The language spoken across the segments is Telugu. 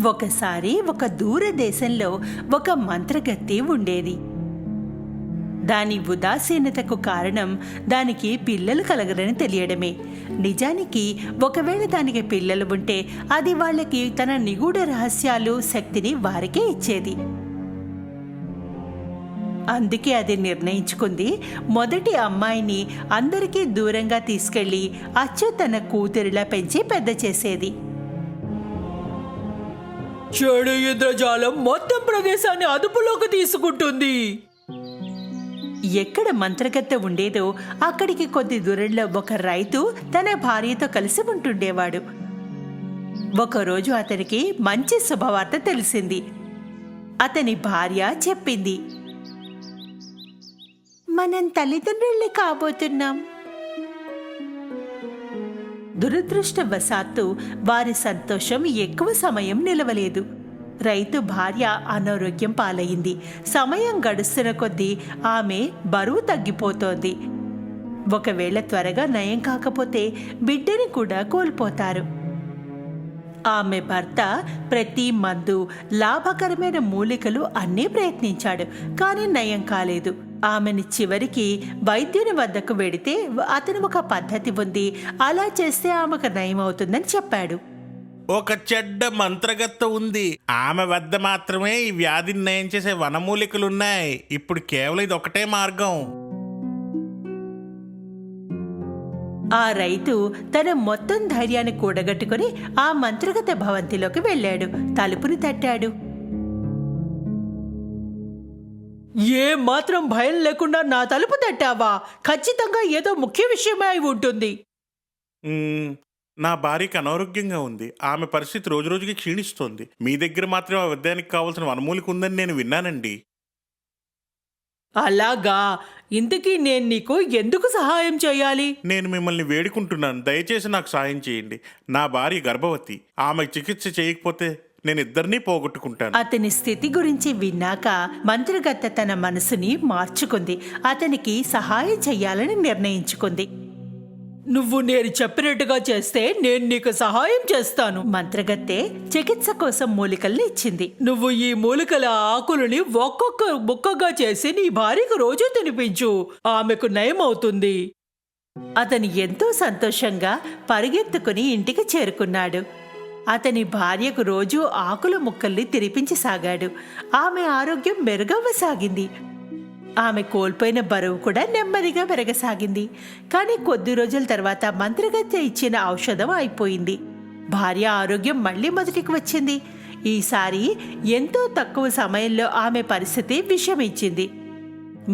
ఒకసారి ఒక దూర దేశంలో ఒక మంత్రగత్తె ఉండేది. దాని ఉదాసీనతకు కారణం దానికి పిల్లలు కలగరని తెలియడమే. నిజానికి ఒకవేళ దానికి పిల్లలు ఉంటే అది వాళ్ళకి తన నిగూఢ రహస్యాలు, శక్తిని వారికే ఇచ్చేది. అందుకే అది నిర్ణయించుకుంది, మొదటి అమ్మాయిని అందరికీ దూరంగా తీసుకెళ్లి అచ్చు తన కూతురిలా పెంచి పెద్ద చేసేది. చెడు ఇంద్రజాలం మొత్తం ప్రదేశాన్ని అదుపులోకి తీసుకుంటుంది. ఎక్కడ మంత్రగత్తె ఉండేదో అక్కడికి కొద్ది దూరంలో ఒక రైతు తన భార్యతో కలిసి ఉంటుండేవాడు. ఒకరోజు అతనికి మంచి శుభవార్త తెలిసింది. అతని భార్య చెప్పింది, మనం తల్లిదండ్రుల్ని కాబోతున్నాం. దురదృష్టవశాత్తు వారి సంతోషం ఎక్కువ సమయం నిలవలేదు. రైతు భార్య అనారోగ్యం పాలయ్యింది. సమయం గడుస్తున్న కొద్దీ ఆమె బరువు తగ్గిపోతోంది. ఒకవేళ త్వరగా నయం కాకపోతే బిడ్డని కూడా కోల్పోతారు. ఆమె భర్త ప్రతి మందు, లాభకరమైన మూలికలు అన్నీ ప్రయత్నించాడు, కానీ నయం కాలేదు. ఆమెని చివరికి వైద్యుని వద్దకు వెడితే అతను ఒక పద్ధతి ఉంది, అలా చేస్తే ఆమెకు నయం అవుతుందని చెప్పాడు. ఒక చెడ్డ మంత్రగత్తె ఉంది. ఆమె వద్ద మాత్రమే ఈ వ్యాధిని నయం చేసే వనమూలికలున్నాయి. ఇప్పుడు కేవలం ఇది ఒకటే మార్గం. ఆ రైతు తన మొత్తం ధైర్యాన్ని కూడగట్టుకుని ఆ మంత్రగత్తె భవంతిలోకి వెళ్ళాడు. తలుపుని తట్టాడు. ఏ మాత్రం భయం లేకుండా నా తలుపు తట్టావా? ఖచ్చితంగా ఏదో ముఖ్య విషయమే అయి ఉంటుంది. నా భార్యకి అనారోగ్యంగా ఉంది. ఆమె పరిస్థితి రోజురోజుకి క్షీణిస్తోంది. మీ దగ్గర మాత్రమే ఆ విద్యానికి కావాల్సిన వనమూలిక ఉందని నేను విన్నానండి. అలాగా? ఇంతకీ నేను నీకు ఎందుకు సహాయం చేయాలి? నేను మిమ్మల్ని వేడుకుంటున్నాను, దయచేసి నాకు సాయం చేయండి. నా భార్య గర్భవతి. ఆమెకు చికిత్స చేయకపోతే నేను ఇద్దరినీ పోగొట్టుకుంటాను. అతని స్థితి గురించి విన్నాక మంత్రగత్తె తన మనసుని మార్చుకుంది. అతనికి సహాయం చెయ్యాలని నిర్ణయించుకుంది. నువ్వు నేను చెప్పినట్టుగా చేస్తే నేను నీకు సహాయం చేస్తాను. మంత్రగత్తె చికిత్స కోసం మూలికల్ని ఇచ్చింది. నువ్వు ఈ మూలికల ఆకులని ఒక్కొక్క ముక్కగా చేసి నీ భార్యకు రోజు తినిపించు, ఆమెకు నయం అవుతుంది. అతను ఎంతో సంతోషంగా పరిగెత్తుకుని ఇంటికి చేరుకున్నాడు. అతని భార్యకు రోజు ఆకుల ముక్కల్ని తినిపించసాగాడు. ఆమె ఆరోగ్యం మెరుగవ్వసాగింది. ఆమె కోల్పోయిన బరువు కూడా నెమ్మదిగా పెరగసాగింది. కానీ కొద్ది రోజుల తర్వాత మంత్రగత్తె ఇచ్చిన ఔషధం అయిపోయింది. భార్య ఆరోగ్యం మళ్లీ మొదటికి వచ్చింది. ఈసారి ఎంతో తక్కువ సమయంలో ఆమె పరిస్థితి విషమించింది.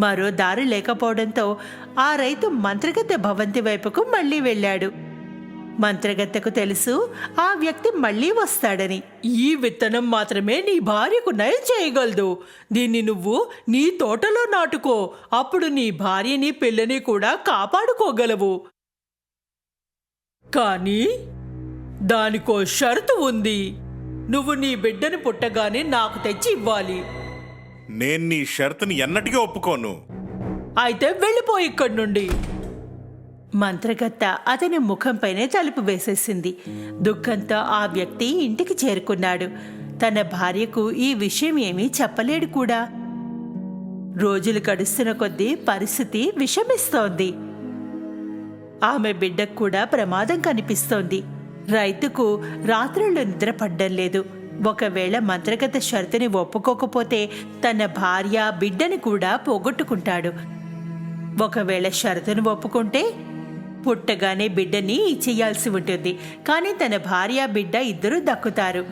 మరో దారి లేకపోవడంతో ఆ రైతు మంత్రగత్తె భవంతి వైపుకు మళ్లీ వెళ్ళాడు. మంత్రగత్తెకు తెలుసు ఆ వ్యక్తి మళ్లీ వస్తాడని. ఈ విత్తనం మాత్రమే నీ భార్యకు నయం చేయగలదు. దీన్ని నువ్వు నీ తోటలో నాటుకో. అప్పుడు నీ భార్యని, పిల్లని కూడా కాపాడుకోగలవు. కానీ దానికో షరతు ఉంది. నువ్వు నీ బిడ్డని పుట్టగానే నాకు తెచ్చి ఇవ్వాలి. నేను నీ షరతుని ఎన్నటికీ ఒప్పుకోను. అయితే వెళ్ళిపో ఇక్కడి నుండి. మంత్రగత్తె అతని ముఖంపైనే తలుపు వేసేసింది. దుఃఖంతో ఆ వ్యక్తి ఇంటికి చేరుకున్నాడు. తన భార్యకు ఈ విషయం ఏమీ చెప్పలేడు కూడా. రోజులు గడుస్తున్న కొద్దీ పరిస్థితి విషమిస్తోంది. ఆమె బిడ్డకు కూడా ప్రమాదం కనిపిస్తోంది. రైతుకు రాత్రులు నిద్ర పడ్డం లేదు. ఒకవేళ మంత్రగత్తె షరతుని ఒప్పుకోకపోతే తన భార్య, బిడ్డని కూడా పోగొట్టుకుంటాడు. ఒకవేళ షరతును ఒప్పుకుంటే పుట్టగానే బిడ్డని ఇచ్చేయాల్సి ఉంటుంది. కానీ తన భార్య, బిడ్డ ఇద్దరూ దక్కుతారు.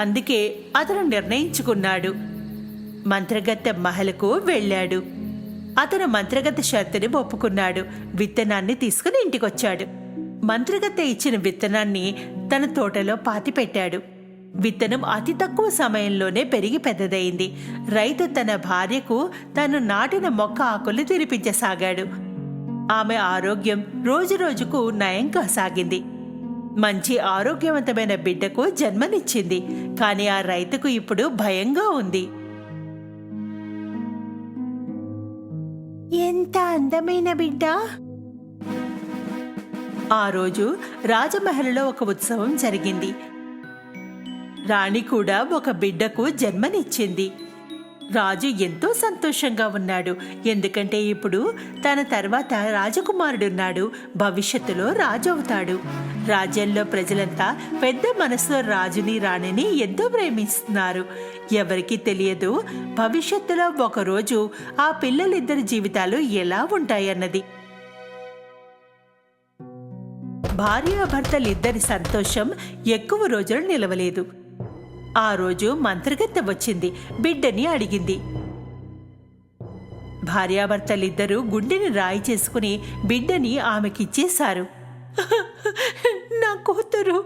అందుకే అతను నిర్ణయించుకున్నాడు. మంత్రగత్తె మహలకు వెళ్ళాడు. అతను మంత్రగత్తె షరతుని ఒప్పుకున్నాడు. విత్తనాన్ని తీసుకుని ఇంటికొచ్చాడు. మంత్రగత్తె ఇచ్చిన విత్తనాన్ని తన తోటలో పాతిపెట్టాడు. విత్తనం అతి తక్కువ సమయంలోనే పెరిగి పెద్దదయింది. రైతు తన భార్యకు తను నాటిన మొక్క ఆకులు తినిపించసాగాడు. ఆమె ఆరోగ్యం రోజురోజుకు నయం కాసాగింది. మంచి ఆరోగ్యవంతమైన బిడ్డకు జన్మనిచ్చింది. కానీ ఆ రైతుకు ఇప్పుడు భయంగా ఉంది. ఎంత అందమైన బిడ్డ! ఆ రోజు రాజమహల్లో ఒక ఉత్సవం జరిగింది. రాణి కూడా ఒక బిడ్డకు జన్మనిచ్చింది. రాజు ఎంతో సంతోషంగా ఉన్నాడు, ఎందుకంటే ఇప్పుడు తన తర్వాత రాజకుమారుడున్నాడు, భవిష్యత్తులో రాజు అవుతాడు. రాజ్యంలో ప్రజలంతా పెద్ద మనసులో రాజుని రాణిని ఎంతో ప్రేమిస్తున్నారు. ఎవరికీ తెలియదు భవిష్యత్తులో ఒకరోజు ఆ పిల్లలిద్దరి జీవితాలు ఎలా ఉంటాయన్నది. భార్యాభర్తలిద్దరి సంతోషం ఎక్కువ రోజులు నిలవలేదు. ఆ రోజు మంత్రగత్తె వచ్చింది, బిడ్డని అడిగింది. భార్యాభర్తలిద్దరూ గుండెని రాయి చేసుకుని బిడ్డని ఆమెకిచ్చేశారు. నా కూతురు,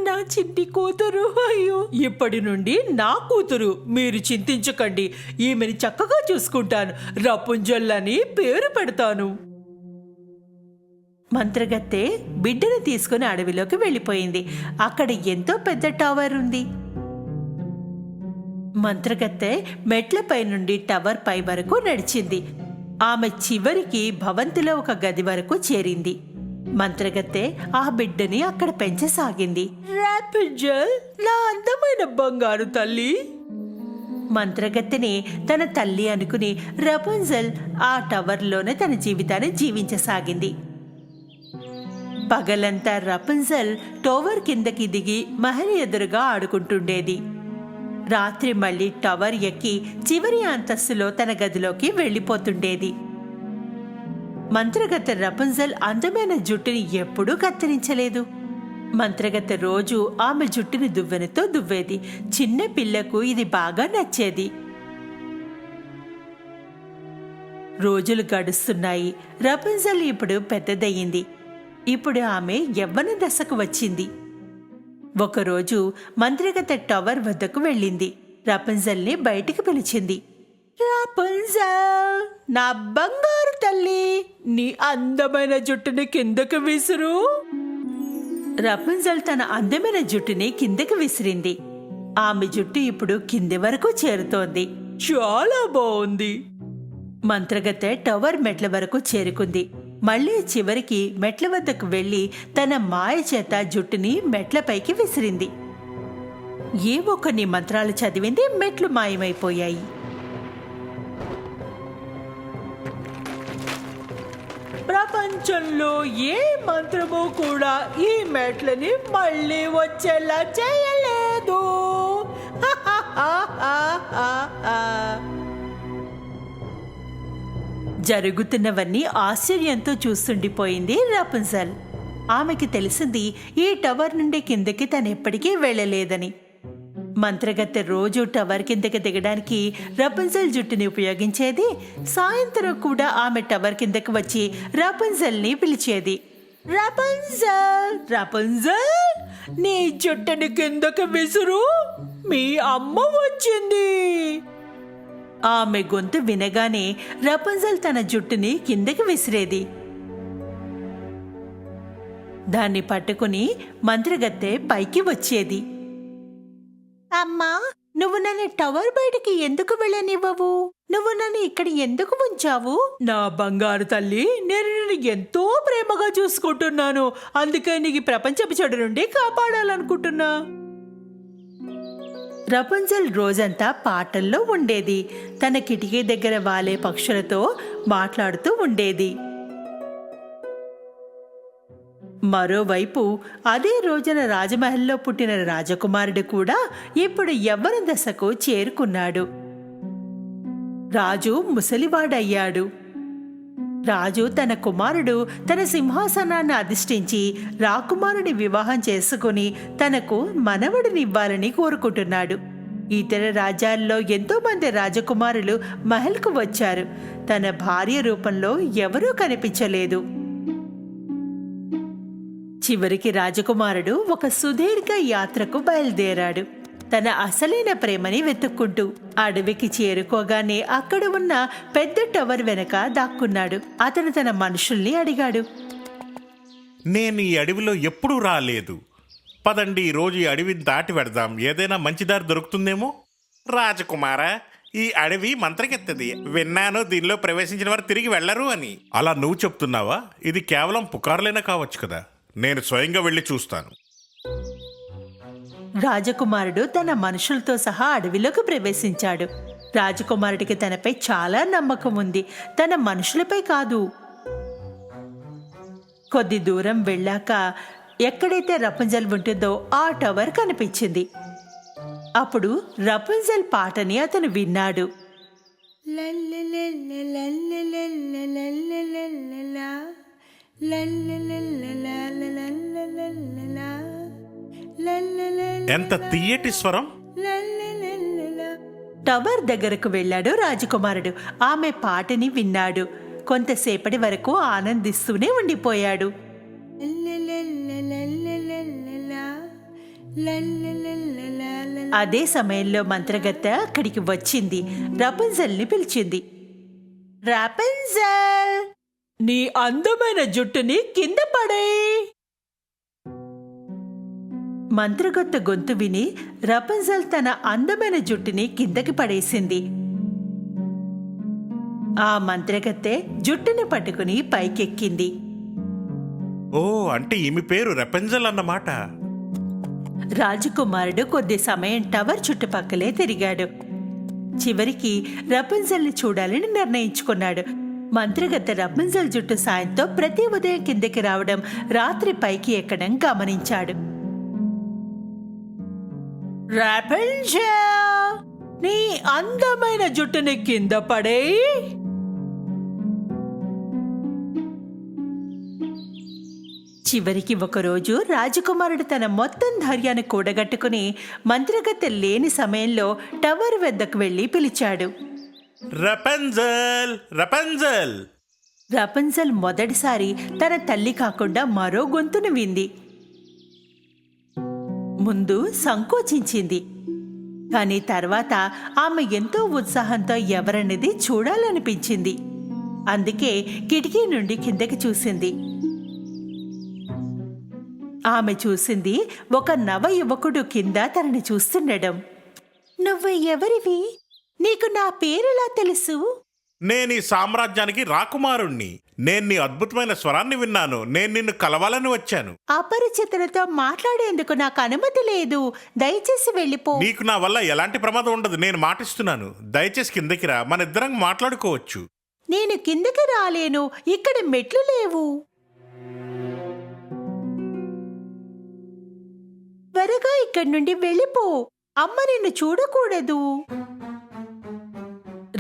నా చిట్టి కూతురు, అయ్యో! ఇప్పటి నుండి నా కూతురు, మీరు చింతించకండి. ఈమెని చక్కగా చూసుకుంటాను, రపుంజల్ అని పేరు పెడతాను. మంత్రగత్తె బిడ్డను తీసుకుని అడవిలోకి వెళ్ళిపోయింది. అక్కడ ఎంతో పెద్ద టవర్ ఉంది. మంత్రగత్తె మెట్లపై నుండి టవర్ పై వరకు నడిచింది. ఆమె చివరికి భవంతిలో ఒక గది వరకు చేరింది. మంత్రగత్తె ఆ బిడ్డని అక్కడ పెంచసాగింది. రాపుంజల్, నా అందమైన బంగారు తల్లి. మంత్రగత్తెని తన తల్లి అనుకుని రాపుంజల్ ఆ టవర్లోనే తన జీవితాన్ని జీవించసాగింది. పగలంతా రాపుంజల్ టవర్ కిందకి దిగి మహల్ ఎదురుగా ఆడుకుంటుండేది. రాత్రి మళ్ళీ టవర్ ఎక్కి చివరి అంతస్తులో తన గదిలోకి వెళ్ళిపోతుండేది. మంత్రగత్తె రాపుంజల్ అందమైన జుట్టుని ఎప్పుడూ కత్తిరించలేదు. మంత్రగత్తె రోజు ఆమె జుట్టుని దువ్వెనతో దువ్వేది. చిన్న పిల్లకు ఇది బాగా నచ్చేది. రోజులు గడుస్తున్నాయి. రాపుంజల్ ఇప్పుడు పెద్దదయ్యింది. ఇప్పుడు ఆమె యవ్వన దశకు వచ్చింది. ఒకరోజు మంత్రగత్తె టవర్ వద్దకు వెళ్ళింది. రాపుంజల్ని బయటికి పిలిచింది. రాపుంజల్, నా బంగారు తల్లి, నీ అందమైన జుట్టుని కిందకు విసురు. రాపుంజల్ తన అందమైన జుట్టుని కిందకి విసిరింది. ఆమె జుట్టు ఇప్పుడు కింది వరకు చేరుతోంది. చాలా బాగుంది. మంత్రగత్తె టవర్ మెట్ల వరకు చేరుకుంది. మళ్ళీ చివరికి మెట్ల వద్దకు వెళ్లి తన మాయ చేత జుట్టుని మెట్లపైకి విసిరింది. ఏవో కొన్ని మంత్రాలు చదివింది. మెట్లు మాయమైపోయాయి. ప్రపంచంలో ఏ మంత్రము కూడా ఈ మెట్లని మళ్ళీ వచ్చేలా చేయలేదు. జరుగుతున్నవన్నీ ఆశ్చర్యంతో చూస్తుండిపోయింది రాపుంజల్. ఆమెకి తెలిసింది ఈ టవర్ నుండి కిందకి తనెప్పటికీ వెళ్ళలేదని. మంత్రగత్తె రోజు టవర్ కిందకి దిగడానికి రాపుంజల్ జుట్టుని ఉపయోగించేది. సాయంత్రం కూడా ఆమె టవర్ కిందకి వచ్చి రాపుంజల్ని పిలిచేది. రాపుంజల్, రాపుంజల్, నీ జుట్టుని కిందకి విసురు, మీ అమ్మ వచ్చింది. ఆమె గొంతు వినగానే రాపుంజల్ తన జుట్టుని కిందకి విసిరేది. దాన్ని పట్టుకుని మంత్రగత్తె పైకి వచ్చేది. అమ్మా, నువ్వు నన్ను టవర్ బయటికి ఎందుకు వెళ్ళనివ్వవు? నువ్వు నన్ను ఇక్కడ ఎందుకు ఉంచావు? నా బంగారు తల్లి, నేను నిన్ను ఎంతో ప్రేమగా చూసుకుంటున్నాను. అందుకే నీకు ప్రపంచపు చెడు నుండి కాపాడాలనుకుంటున్నా. రాపుంజల్ రోజంతా పాటల్లో ఉండేది. తన కిటికీ దగ్గర వాలే పక్షులతో మాట్లాడుతూ ఉండేది. మరోవైపు అదే రోజున రాజమహల్లో పుట్టిన రాజకుమారుడు కూడా ఇప్పుడు యవ్వన దశకు చేరుకున్నాడు. రాజు ముసలివాడయ్యాడు. రాజు తన కుమారుడు తన సింహాసనాన్ని అధిష్ఠించి రాకుమారుని వివాహం చేసుకుని తనకు మనవడినివ్వాలని కోరుకుంటున్నాడు. ఇతర రాజ్యాల్లో ఎంతో మంది రాజకుమారులు మహల్కు వచ్చారు. తన భార్య రూపంలో ఎవరూ కనిపించలేదు. చివరికి రాజకుమారుడు ఒక సుదీర్ఘ యాత్రకు బయలుదేరాడు. తన అసలైన ప్రేమని వెతుక్కుంటూ అడవికి చేరుకోగానే అక్కడ ఉన్న పెద్ద టవర్ వెనక దాక్కున్నాడు. అతను తన మనుషుల్ని అడిగాడు. నేను ఈ అడవిలో ఎప్పుడూ రాలేదు. పదండి, ఈరోజు ఈ అడవిని దాటి వెడదాం. ఏదైనా మంచి దారి దొరుకుతుందేమో. రాజకుమారా, ఈ అడవి మంత్రకెత్తది. విన్నాను, దీనిలో ప్రవేశించిన వారు తిరిగి వెళ్లరు అని. అలా నువ్వు చెప్తున్నావా? ఇది కేవలం పుకార్లైనా కావచ్చు కదా. నేను స్వయంగా వెళ్ళి చూస్తాను. రాజకుమారుడు తన మనుషులతో సహా అడవిలోకి ప్రవేశించాడు. రాజకుమారుడికి తనపై చాలా నమ్మకం ఉంది, తన మనుషులపై కాదు. కొద్ది దూరం వెళ్ళాక ఎక్కడైతే రపుంజల్ ఉంటుందో ఆ టవర్ కనిపించింది. అప్పుడు రపుంజల్ పాటని అతను విన్నాడు. ఎంత తీయటి స్వరం! టవర్ దగ్గరకు వెళ్ళాడు రాజకుమారుడు. ఆమె పాటని విన్నాడు. కొంతసేపటి వరకు ఆనందిస్తూనే ఉండిపోయాడు. అదే సమయంలో మంత్రగత్తె అక్కడికి వచ్చింది. రపుంజల్ని పిలిచింది. రపుంజల్, నీ అందమైన జుట్టుని కింద పడేయ్. మంత్రగత్తె గొంతు విని రపుంజల్ తన అందమైన జుట్టుని కిందకి పడేసింది. ఆ మంత్రగత్తె జుట్టుని పట్టుకుని పైకెక్కింది. ఓ, అంటే ఈమె పేరు రపుంజల్ అన్నమాట. రాజకుమారుడు కొద్ది సమయం టవర్ చుట్టుపక్కలే తిరిగాడు. చివరికి రపుంజల్ని చూడాలని నిర్ణయించుకున్నాడు. మంత్రగత్తె రపుంజల్ జుట్టు సాయంతో ప్రతి ఉదయం కిందకి రావడం, రాత్రి పైకి ఎక్కడం గమనించాడు. రాపుంజల్, నీ అందమైన జుట్టుని కింద పడేయ్. చివరికి ఒకరోజు రాజకుమారుడు తన మొత్తం ధైర్యాన్ని కూడగట్టుకుని మంత్రగత్తె లేని సమయంలో టవర్ వద్దకు వెళ్లి పిలిచాడు. రపుంజల్, రపుంజల్! రపుంజల్ మొదటిసారి తన తల్లి కాకుండా మరో గొంతును వింది. ముందు సంకోచించింది, కానీ తర్వాత ఆమె ఎంతో ఉత్సాహంతో ఎవరనేది చూడాలనిపించింది. అందుకే కిటికీ నుండి కిందకి చూసింది. ఆమె చూసింది ఒక నవ యువకుడు కింద తనని చూస్తుండడం. నువ్వు ఎవరివి? నీకు నా పేరెలా తెలుసు? నేను ఈ సామ్రాజ్యానికి రాకుమారుణ్ణి. నేను నీ అద్భుతమైన స్వరాన్ని విన్నాను. నేను నిన్ను కలవాలని వచ్చాను. అపరిచితులతో మాట్లాడేందుకు నాకు అనుమతి లేదు. దయచేసి వెళ్ళిపో. నీకు నా వల్ల ఎలాంటి ప్రమాదం ఉండదు, నేను మాటిస్తున్నాను. దయచేసి కిందకి రా, మన ఇద్దరం మాట్లాడుకోవచ్చు. నేను కిందకి రాలేను, ఇక్కడ మెట్లు లేవు. త్వరగా ఇక్కడి నుండి వెళ్ళిపో. అమ్మ నిన్ను చూడకూడదు.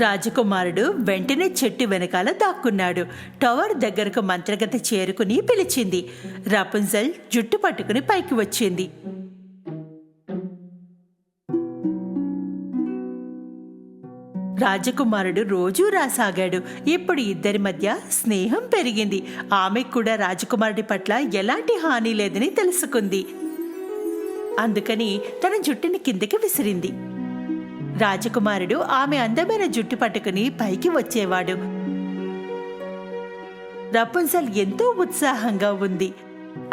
రాజకుమారుడు వెంటనే చెట్టు వెనకాల దాక్కున్నాడు. టవర్ దగ్గరకు మంత్రగత్తె చేరుకుని పిలిచింది. రపుంజల్ జుట్టు పట్టుకుని పైకి వచ్చింది. రాజకుమారుడు రోజూ రాసాగాడు. ఇప్పుడు ఇద్దరి మధ్య స్నేహం పెరిగింది. ఆమెకు కూడా రాజకుమారుడి పట్ల ఎలాంటి హాని లేదని తెలుసుకుంది. అందుకని తన జుట్టుని కిందకి విసిరింది. రాజకుమారుడు ఆమె అందమైన జుట్టు పట్టుకుని పైకి వచ్చేవాడు. రపుంజల్ ఎంతో ఉత్సాహంగా ఉంది.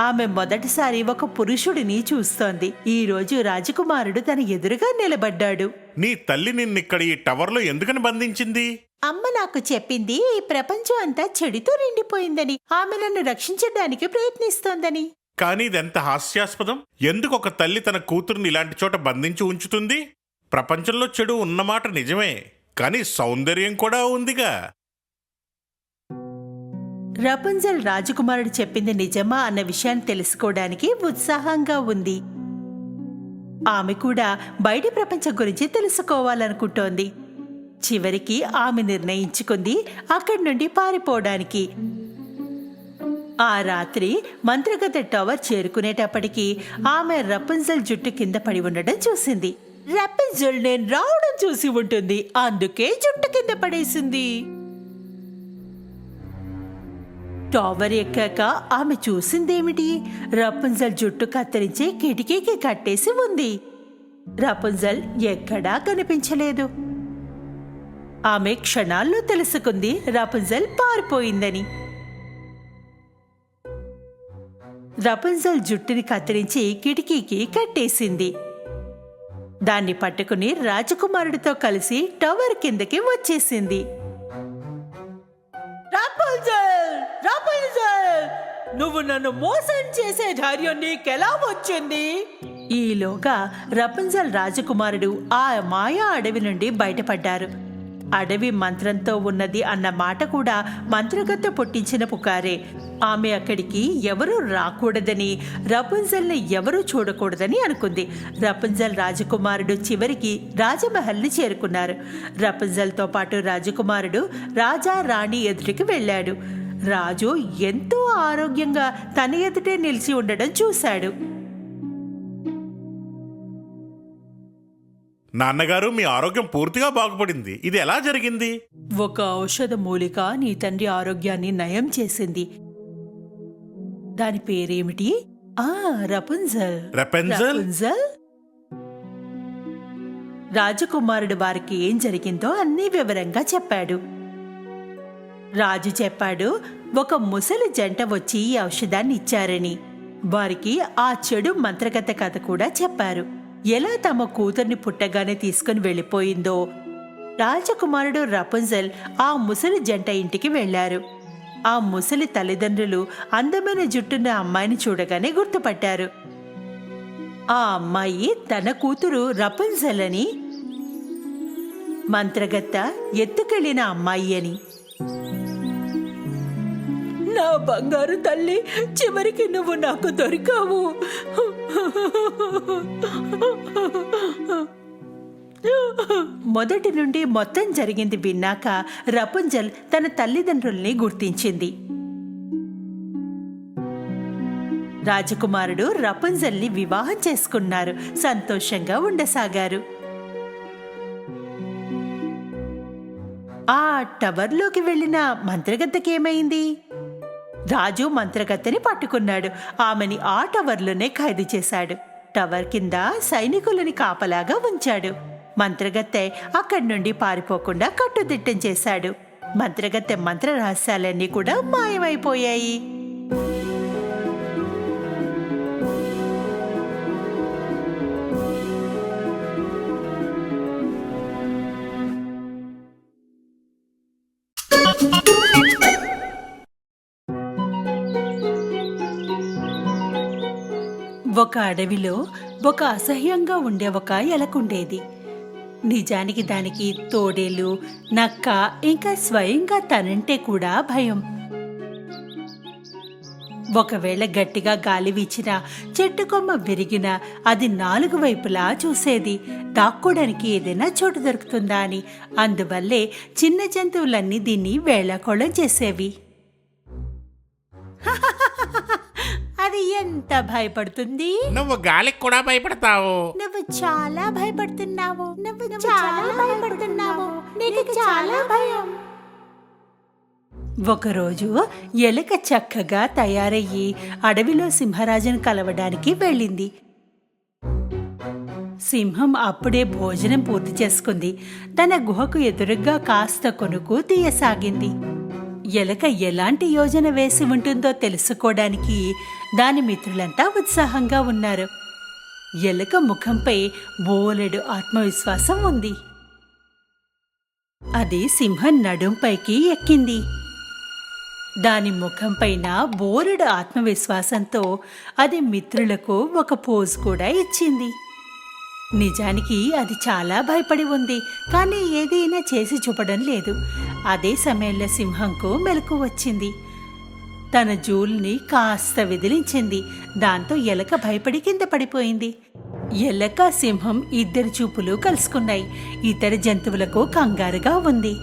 ఆమె మొదటిసారి ఒక పురుషుడిని చూస్తోంది. ఈ రోజు రాజకుమారుడు తన ఎదురుగా నిలబడ్డాడు. నీ తల్లి నిన్నిక్కడ ఈ టవర్లో ఎందుకని బంధించింది? అమ్మ నాకు చెప్పింది ఈ ప్రపంచం అంతా చెడుతో నిండిపోయిందని, ఆమె నన్ను రక్షించడానికి ప్రయత్నిస్తోందని. కానీ ఇదెంత హాస్యాస్పదం! ఎందుకు ఒక తల్లి తన కూతురుని ఇలాంటి చోట బంధించి ఉంచుతుంది? ప్రపంచంలో చెడు ఉన్నమాట నిజమే, కానీ సౌందర్యం కూడా ఉందిగా. రపుంజల్ రాజకుమారుడు చెప్పింది నిజమా అన్న విషయాన్ని తెలుసుకోవడానికి ఉత్సాహంగా ఉంది. ఆమె కూడా బయటి ప్రపంచం గురించి తెలుసుకోవాలనుకుంటోంది. చివరికి ఆమె నిర్ణయించుకుంది అక్కడి నుండి పారిపోవడానికి. ఆ రాత్రి మంత్రగత్తె టవర్ చేరుకునేటప్పటికీ ఆమె రపుంజల్ జుట్టు కింద పడి ఉండడం చూసింది. రాపుంజల్ నేను రావడం చూసి ఉంటుంది, అందుకే జుట్టు కింద పడేసింది. టవర్ ఎక్కాక ఆమె చూసిందేమిటి? రపుంజల్ జుట్టు కత్తిరించి కిటికీకి కట్టేసి ఉంది. రపుంజల్ ఎక్కడా కనిపించలేదు. ఆమె క్షణాల్లో తెలుసుకుంది రపుంజల్ పారిపోయిందని. రపుంజల్ జుట్టుని కత్తిరించి కిటికీకి కట్టేసింది. దాన్ని పట్టుకుని రాజకుమారుడితో కలిసి టవర్ కిందకి వచ్చేసింది. రాపుంజల్, రాపుంజల్, నువ్వు నన్ను మోసం చేసే ధైర్యం నీకెలా వచ్చింది? ఈలోగా రపుంజల్ రాజకుమారుడు ఆ మాయా అడవి నుండి బయటపడ్డారు. అడవి మంత్రంతో ఉన్నది అన్న మాట కూడా మంత్రగత్తె పుట్టించిన పుకారే. ఆమె అక్కడికి ఎవరూ రాకూడదని, రపుంజల్ని ఎవరూ చూడకూడదని అనుకుంది. రపుంజల్ రాజకుమారుడు చివరికి రాజమహల్ని చేరుకున్నారు. రపుంజల్తో పాటు రాజకుమారుడు రాజా రాణి ఎదుటికి వెళ్ళాడు. రాజు ఎంతో ఆరోగ్యంగా తన ఎదుటే నిలిచి ఉండడం చూశాడు. నాన్నగారు, మీ ఆరోగ్యం పూర్తిగా బాగుపడింది. ఇది ఎలా జరిగింది? ఒక ఔషధ మూలిక నీ తండ్రి ఆరోగ్యాన్ని నయం చేసింది. దాని పేరేమిటి? రపుంజల్. రపుంజల్? రపుంజల్. రాజకుమారుడు వారికి ఏం జరిగిందో అన్నీ వివరంగా చెప్పాడు. రాజు చెప్పాడు, ఒక ముసలి జంట వచ్చి ఈ ఔషధాన్ని ఇచ్చారని. వారికి ఆ చెడు మంత్రగత కథ కూడా చెప్పారు. ఎలా తమ కూతుర్ని పుట్టగానే తీసుకుని వెళ్ళిపోయిందో. రాజకుమారుడు రపుంజల్ ఆ ముసలి జంట ఇంటికి వెళ్లారు. ఆ ముసలి తల్లిదండ్రులు అందమైన జుట్టున్న అమ్మాయిని చూడగానే గుర్తుపట్టారు. ఆ అమ్మాయి తన కూతురు రపుంజల్ అని, మంత్రగత్త ఎత్తుకెళ్లిన అమ్మాయి అని. నా బంగారు తల్లి, చివరికి నువ్వు నాకు దొరికావు. మొదటి నుండి మొత్తం జరిగింది విన్నాక రపుంజల్ తన తల్లిదండ్రుల్ని గుర్తించింది. రాజకుమారుడు రపుంజల్ని వివాహం చేసుకున్నారు. సంతోషంగా ఉండసాగారు. ఆ టవర్లోకి వెళ్లిన మంత్రగత్తెకేమైంది? రాజు మంత్రగత్తెని పట్టుకున్నాడు. ఆమెని ఆ టవర్లోనే ఖైదు చేశాడు. టవర్ కింద సైనికులని కాపలాగా ఉంచాడు. మంత్రగత్తె అక్కడి నుండి పారిపోకుండా కట్టుదిట్టం చేశాడు. మంత్రగత్తె మంత్ర రహస్యాలన్నీ కూడా మాయమైపోయాయి. ఒక అడవిలో ఒక అసహ్యంగా ఉండే ఒక ఎలకుండేది. నిజానికి దానికి తోడేలు, నక్క, ఇంకా స్వయంగా తనంటే కూడా భయం. ఒకవేళ గట్టిగా గాలి వీచినా, చెట్టు కొమ్మ విరిగినా అది 4 వైపులా చూసేది, దాక్కోడానికి ఏదైనా చోటు దొరుకుతుందా అని. అందువల్లే చిన్న జంతువులన్నీ దీన్ని వేళాకోళం చేసేవి. అది ఎంత భయపడుతుంది! నువ్వు గాలికి కూడా భయపడతావు. నువ్వు చాలా భయపడుతున్నావు. నువ్వు చాలా భయపడుతున్నావు. నీకు చాలా భయం. ఒకరోజు ఎలుక చక్కగా తయారయ్యి అడవిలో సింహరాజును కలవడానికి వెళ్ళింది. సింహం అప్పుడే భోజనం పూర్తి చేసుకుంది. తన గుహకు ఎదురుగ్గా కాస్త కొనుకు తీయసాగింది. ఎలుక ఎలాంటి యోజన వేసి ఉంటుందో తెలుసుకోవడానికి దాని మిత్రులంతా ఉత్సాహంగా ఉన్నారు. ఎలుక ముఖంపై బోలెడు ఆత్మవిశ్వాసం ఉంది. అది సింహం నడుంపైకి ఎక్కింది. దాని ముఖంపైన బోలెడు ఆత్మవిశ్వాసంతో అది మిత్రులకు ఒక పోజ్ కూడా ఇచ్చింది. నిజానికి అది చాలా భయపడి ఉంది, కానీ ఏదైనా చేసి చూపడం లేదు. అదే సమయంలో సింహంకు మెలకు వచ్చింది. తన జూల్ని కాస్త విదిలించింది. దాంతో ఎలక భయపడి కింద పడిపోయింది. ఎలక, సింహం ఇద్దరి చూపులు కలుసుకున్నాయి. ఇతర జంతువులకు కంగారుగా ఉంది.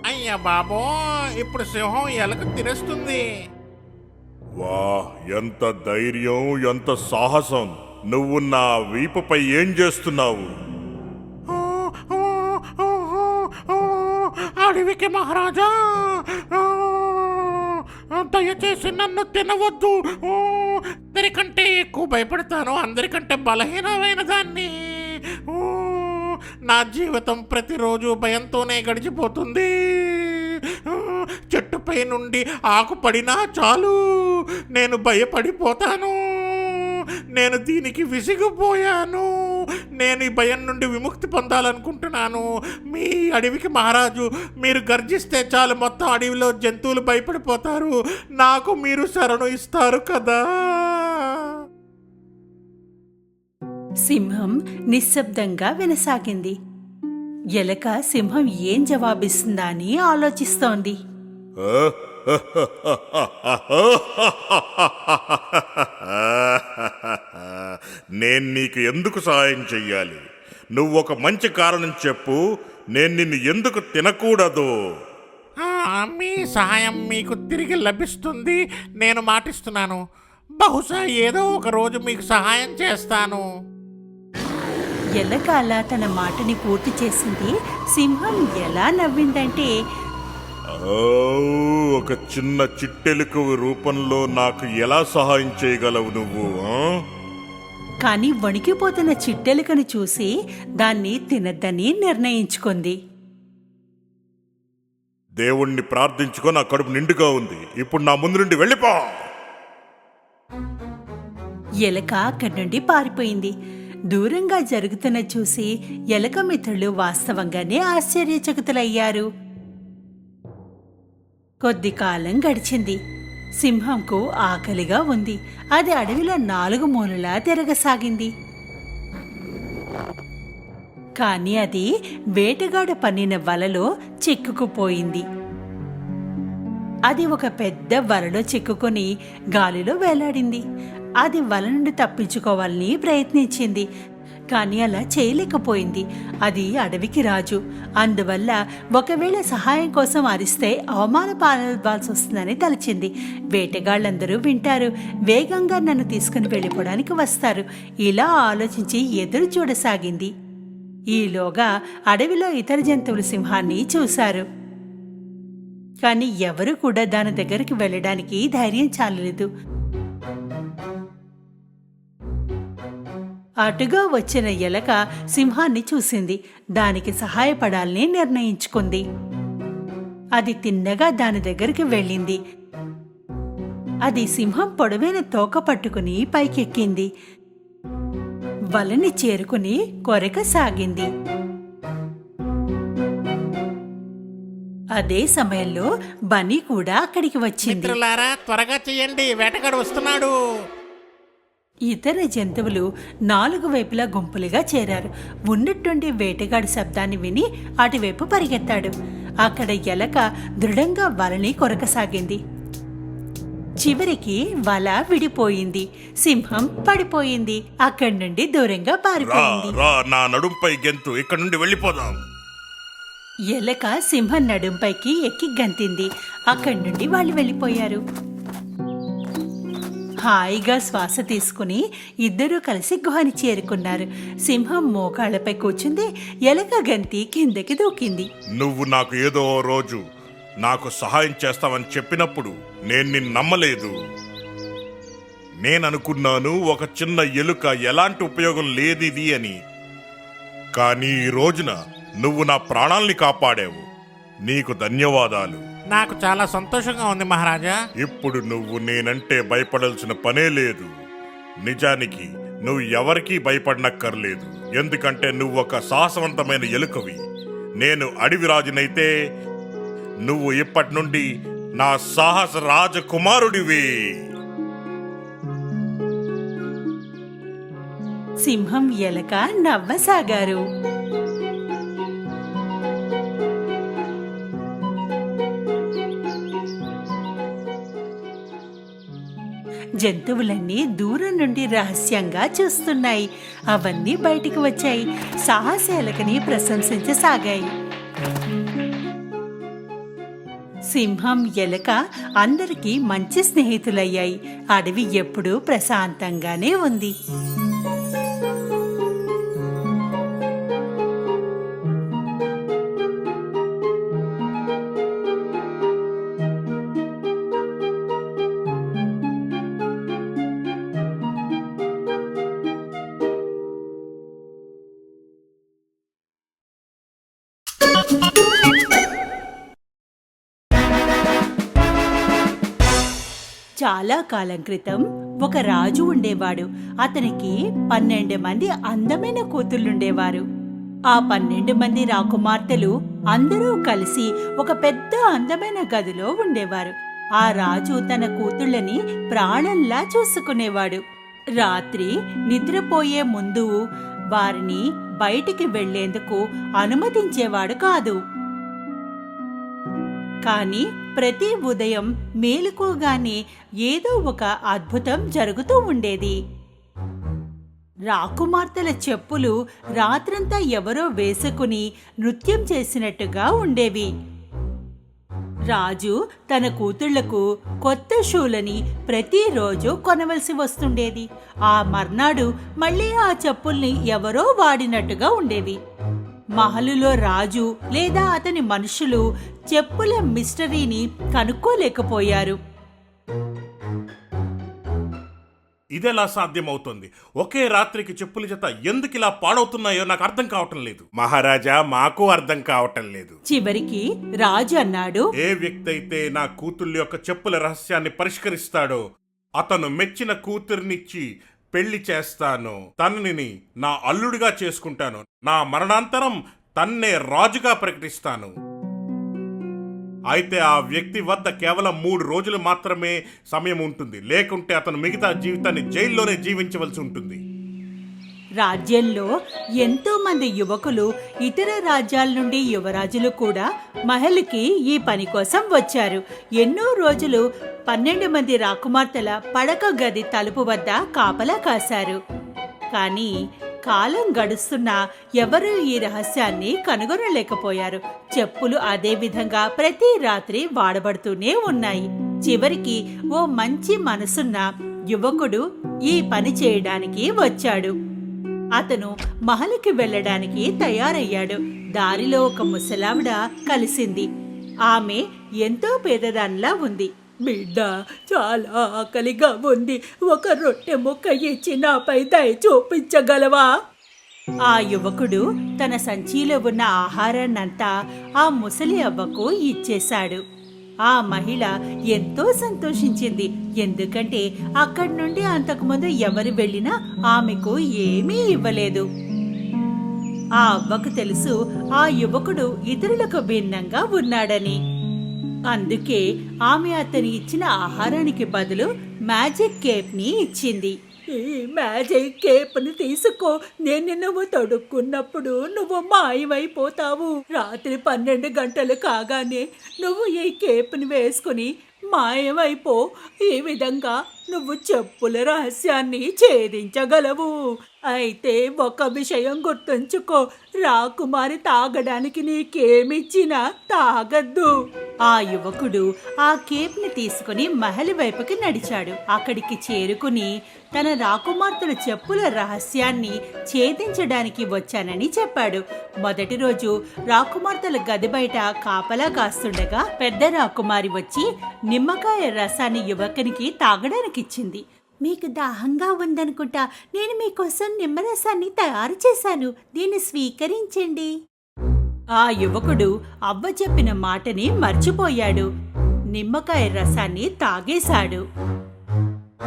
అయ్యా బాబో, ఇప్పుడు సింహం ఎలక తినేస్తుంది. వా, ఎంత ధైర్యం, ఎంత సాహసం! నువ్వు నా వీపుపై ఏం చేస్తున్నావు? అడవికి మహారాజా, దయచేసి నన్ను తినవద్దు. అందరికంటే ఎక్కువ భయపడతాను, అందరికంటే బలహీనమైన దాన్ని. నా జీవితం ప్రతిరోజు భయంతోనే గడిచిపోతుంది. చెట్టుపై నుండి ఆకు పడినా చాలు నేను భయపడిపోతాను. నేను దీనికి విసిగిపోయాను. నేను ఈ భయం నుండి విముక్తి పొందాలనుకుంటున్నాను. మీ అడవికి మహారాజు, మీరు గర్జిస్తే చాలు మొత్తం అడవిలో జంతువులు భయపడిపోతారు. నాకు మీరు శరణు ఇస్తారు కదా. సింహం నిశ్శబ్దంగా వినసాగింది. ఎలక సింహం ఏం జవాబిస్తుందా అని ఆలోచిస్తోంది. నేను నీకు ఎందుకు సహాయం చెయ్యాలి? నువ్వు ఒక మంచి కారణం చెప్పు. నేను నిన్ను ఎందుకు తినకూడదు? మీ సహాయం మీకు తిరిగి లభిస్తుంది, నేను మాటిస్తున్నాను. బహుశా ఏదో ఒక రోజు మీకు సహాయం చేస్తాను. ఎలక అలా తన మాటని పూర్తి చేసింది. సింహం ఎలా నవ్విందంటే, ఒక చిన్న చిట్టెలుక రూపంలో నాకు ఎలా సహాయం చేయగలవు నువ్వు? కాని వణికిపోతున్న చిట్టెలుకను చూసి దాన్ని తినద్దని నిర్ణయించుకుంది. దేవుణ్ణి ప్రార్థించుకో, నా కడుపు నిండుగా ఉంది. ఇప్పుడు నా ముందు నుండి వెళ్ళిపో. ఎలక అక్కడి నుండి పారిపోయింది. దూరంగా జరుగుతున్న చూసి ఎలక మిత్రులు వాస్తవంగానే ఆశ్చర్యచకితులయ్యారు. కొద్ది కాలం గడిచింది. సింహంకు ఆకలిగా ఉంది. అది అడవిలో 4 మూలలా తిరగసాగింది. కాని అది వేటగాడు పన్నిన వలలో చిక్కుకుపోయింది. అది ఒక పెద్ద వలలో చిక్కుకొని గాలిలో వేలాడింది. అది వల నుండి తప్పించుకోవాలని ప్రయత్నించింది, కానీ అలా చేయలేకపోయింది. అది అడవికి రాజు. అందువల్ల ఒకవేళ సహాయం కోసం అరిస్తే అవమాన పాలవ్వాల్సి వస్తుందని తలచింది. వేటగాళ్ళందరూ వింటారు, వేగంగా నన్ను తీసుకుని వెళ్ళిపోవడానికి వస్తారు. ఇలా ఆలోచించి ఎదురు చూడసాగింది. ఈలోగా అడవిలో ఇతర జంతువులు సింహాన్ని చూశారు. కానీ ఎవరూ కూడా దాని దగ్గరికి వెళ్ళడానికి ధైర్యం చాలలేదు. అటుగా వచ్చిన ఎలక సింహాన్ని చూసింది. దానికి సహాయపడాలని నిర్ణయించుకుంది. అది తిన్నగా దాని దగ్గరికి వెళ్ళింది. అది సింహం పొడవైన తోక పట్టుకుని పైకెక్కింది. వలని చేరుకుని కొరకసాగింది. అదే సమయంలో బన్నీ కూడా అక్కడికి వచ్చింది. మిత్రులారా, త్వరగా చెయ్యండి, వేటగాడు వస్తున్నాడు. ఇతర జంతువులు 4 వైపులా గుంపులుగా చేరారు. ఉన్నట్టుండి వేటగాడి శబ్దాన్ని విని అటువైపు పరిగెత్తాడు. అక్కడ ఎలక దృఢంగా వలని కొరకసాగింది. చివరికి వల విడిపోయింది. సింహం పడిపోయింది. అక్కడి నుండి దూరంగా పారిపోయింది. నా నడుంపై గెంతు, ఇక్కడ నుండి వెళ్ళిపోదాం. ఎలక సింహం నడుంపైకి ఎక్కి గంతింది. అక్కడి నుండి వాళ్ళు వెళ్ళిపోయారు. హాయిగా శ్వాస తీసుకుని ఇద్దరూ కలిసి గుహని చేరుకున్నారు. సింహం మోకాళ్లపై కూర్చుంది. ఎలక గంతి కిందకి దూకింది. నువ్వు నాకు ఏదో రోజు నాకు సహాయం చేస్తావని చెప్పినప్పుడు నేను నిన్ను నమ్మలేదు. నేననుకున్నాను ఒక చిన్న ఎలుక ఎలాంటి ఉపయోగం లేదిది అని. కానీ ఈ రోజున నువ్వు నా ప్రాణాల్ని కాపాడావు. నీకు ధన్యవాదాలు. నాకు చాలా సంతోషంగా ఉంది మహారాజా. ఇప్పుడు నువ్వు నేనంటే భయపడాల్సిన పనే లేదు. నిజానికి నువ్వు ఎవరికీ భయపడనక్కర్లేదు, ఎందుకంటే నువ్వు ఒక సాహసవంతమైన ఎలుకవి. నేను అడవి రాజునైతే నువ్వు ఇప్పటి నుండి నా సాహస రాజకుమారుడివి. సింహం ఎలక నవ్వసాగారు. జంతువులన్నీ దూరం నుండి రహస్యంగా చూస్తున్నాయి. అవన్నీ బయటికి వచ్చాయి. సాహసేలకని ప్రశంసించసాగాయి. సింహం ఎలక అందరికీ మంచి స్నేహితులయ్యాయి. అడవి ఎప్పుడూ ప్రశాంతంగానే ఉంది. చాలా కాలం క్రితం ఒక రాజు ఉండేవాడు. అతనికి 12 మంది అందమైన కూతుళ్ళుండేవారు. ఆ 12 మంది రాకుమార్తెలు అందరూ కలిసి ఒక పెద్ద అందమైన గదిలో ఉండేవారు. ఆ రాజు తన కూతుళ్ళని ప్రాణంలా చూసుకునేవాడు. రాత్రి నిద్రపోయే ముందు వారిని బయటికి వెళ్లేందుకు అనుమతించేవాడు కాదు. కాని ప్రతి ఉదయం మేలుకోగానే ఏదో ఒక అద్భుతం జరుగుతూ ఉండేది. రాకుమార్తెల చెప్పులు రాత్రంతా ఎవరో వేసుకుని నృత్యం చేసినట్టుగా ఉండేవి. రాజు తన కూతుళ్లకు కొత్త షూలని ప్రతిరోజు కొనవలసి వస్తుండేది. ఆ మర్నాడు మళ్ళీ ఆ చెప్పుల్ని ఎవరో వాడినట్టుగా ఉండేవి. మహలులో రాజు లేదా అతని మనుషులు చెప్పుల మిస్టరీని కనుక్కోలేకపోయారు. ఇదెలా సాధ్యమవుతుంది? ఒకే రాత్రికి చెప్పుల జత ఎందుకు ఇలా పాడవుతున్నాయో నాకు అర్థం కావటం లేదు. మహారాజా, మాకు అర్థం కావటం లేదు. చివరికి రాజు అన్నాడు, ఏ వ్యక్తి అయితే నా కూతుళ్ళ యొక్క చెప్పుల రహస్యాన్ని పరిష్కరిస్తాడో అతను మెచ్చిన కూతుర్నిచ్చి పెళ్లి చేస్తాను. తనని నా అల్లుడిగా చేసుకుంటాను. నా మరణాంతరం తన్నే రాజుగా ప్రకటిస్తాను. అయితే ఆ వ్యక్తి వద్ద కేవలం 3 రోజులు మాత్రమే సమయం ఉంటుంది. లేకుంటే అతను మిగతా జీవితాన్ని జైల్లోనే జీవించవలసి ఉంటుంది. రాజ్యంలో ఎంతో మంది యువకులు, ఇతర రాజ్యాల నుండి యువరాజులు కూడా మహల్కి ఈ పని కోసం వచ్చారు. ఎన్నో రోజులు 12 మంది రాకుమార్తెల పడక గది తలుపు వద్ద కాపలా కాశారు. కానీ కాలం గడుస్తున్నా ఎవరూ ఈ రహస్యాన్ని కనుగొనలేకపోయారు. చెప్పులు అదే విధంగా ప్రతి రాత్రి వాడబడుతూనే ఉన్నాయి. చివరికి ఓ మంచి మనసున్న యువకుడు ఈ పని చేయడానికి వచ్చాడు. అతను మహల్కి వెళ్ళడానికి తయారయ్యాడు. దారిలో ఒక ముసలావిడ కలిసింది. ఆమె ఎంతో పేదదానిలా ఉంది. బిడ్డ, చాలా ఆకలిగా ఉంది. ఒక రొట్టె ముక్క ఇచ్చి నాపై దయ చూపించగలవా? ఆ యువకుడు తన సంచిలో ఉన్న ఆహారాన్నంతా ఆ ముసలి అవ్వకు ఇచ్చేశాడు. ఆ మహిళ ఎంతో సంతోషించింది. ఎందుకంటే అక్కడి నుండి అంతకుముందు ఎవరు వెళ్ళినా ఆమెకు ఏమీ ఇవ్వలేదు. ఆ అవ్వకు తెలుసు ఆ యువకుడు ఇతరులకు భిన్నంగా ఉన్నాడని. అందుకే ఆమె అతని ఇచ్చిన ఆహారానికి బదులు మ్యాజిక్ కేప్ ని ఇచ్చింది. ఈ మ్యాజిక్ కేప్ని తీసుకో. నేను నువ్వు తొడుక్కున్నప్పుడు నువ్వు మాయమైపోతావు. రాత్రి 12 గంటలు కాగానే నువ్వు ఈ కేప్ని వేసుకుని మాయమైపో. ఈ విధంగా నువ్వు చెప్పుల రహస్యాన్ని ఛేదించగలవు. అయితే ఒక విషయం గుర్తుంచుకో, రాకుమారి తాగడానికి నీకేమిచ్చినా తాగద్దు. ఆ యువకుడు ఆ కేప్ని తీసుకుని మహల్ వైపుకి నడిచాడు. అక్కడికి చేరుకుని తన రాకుమార్తెల చెప్పుల రహస్యాన్ని ఛేదించడానికి వచ్చానని చెప్పాడు. మొదటి రోజు రాకుమార్తెల గది బయట కాపలా కాస్తుండగా పెద్ద రాకుమారి వచ్చి నిమ్మకాయ రసాన్ని యువకునికి తాగడానికిచ్చింది. మీకు దాహంగా ఉందనుకుంటా, నేను మీకోసం నిమ్మరసాన్ని తయారు చేశాను, దీన్ని స్వీకరించండి. ఆ యువకుడు అవ్వ చెప్పిన మాటని మర్చిపోయాడు. నిమ్మకాయ రసాన్ని తాగేశాడు.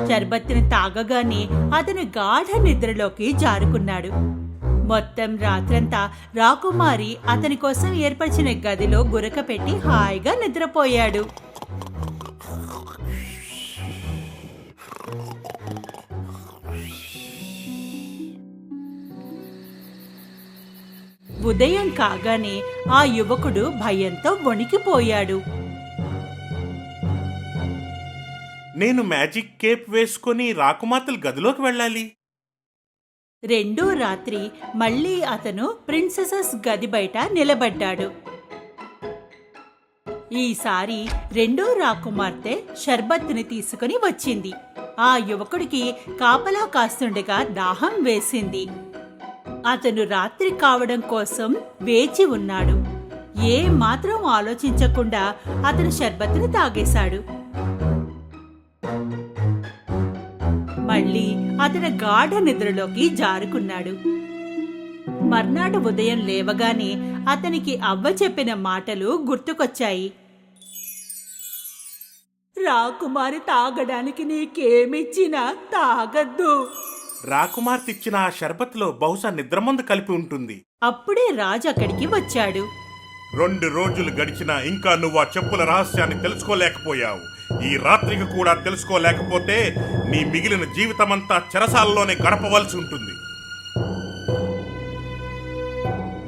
షర్బత్తుని తాగగానే అతను గాఢ నిద్రలోకి జారుకున్నాడు. మొత్తం రాత్రంతా రాకుమారి అతని కోసం ఏర్పరిచిన గదిలో గురక పెట్టి హాయిగా నిద్రపోయాడు. ఉదయం కాగానే ఆ యువకుడు భయంతో వణికిపోయాడు. నేను మ్యాజిక్ కేప్ వేసుకొని రాకుమార్తెల గదిలోకి వెళ్ళాలి. రెండో రాత్రి మళ్ళీ అతను ప్రిన్సెసెస్ గది బయట నిలబడ్డాడు. ఈసారి రెండో రాకుమార్తె షర్బత్తుని తీసుకుని వచ్చింది. ఆ యువకుడికి కాపలా కాస్తుండగా దాహం వేసింది. అతను రాత్రి కావడం కోసం వేచి ఉన్నాడు. ఏ మాత్రం ఆలోచించకుండా అతను షర్బత్తుని తాగేశాడు. మళ్ళీ అతను గాఢ నిద్రలోకి జారుకున్నాడు. మర్నాడు ఉదయం లేవగానే అతనికి అవ్వ చెప్పిన మాటలు గుర్తుకొచ్చాయి. రాకుమారి తాగడానికి నీకేమిచ్చినా తాగద్దు. రాకుమార్తె ఇచ్చిన ఆ షర్బత్లో బహుశా నిద్రమందు కలిపి ఉంటుంది. అప్పుడే రాజు అక్కడికి వచ్చాడు. 2 రోజులు గడిచినా ఇంకా నువ్వు ఆ చెప్పుల రహస్యాన్ని తెలుసుకోలేకపోయావు. ఈ రాత్రికి కూడా తెలుసుకోలేకపోతే నీ మిగిలిన జీవితమంతా చెరసాలలోనే గడపవలసి ఉంటుంది.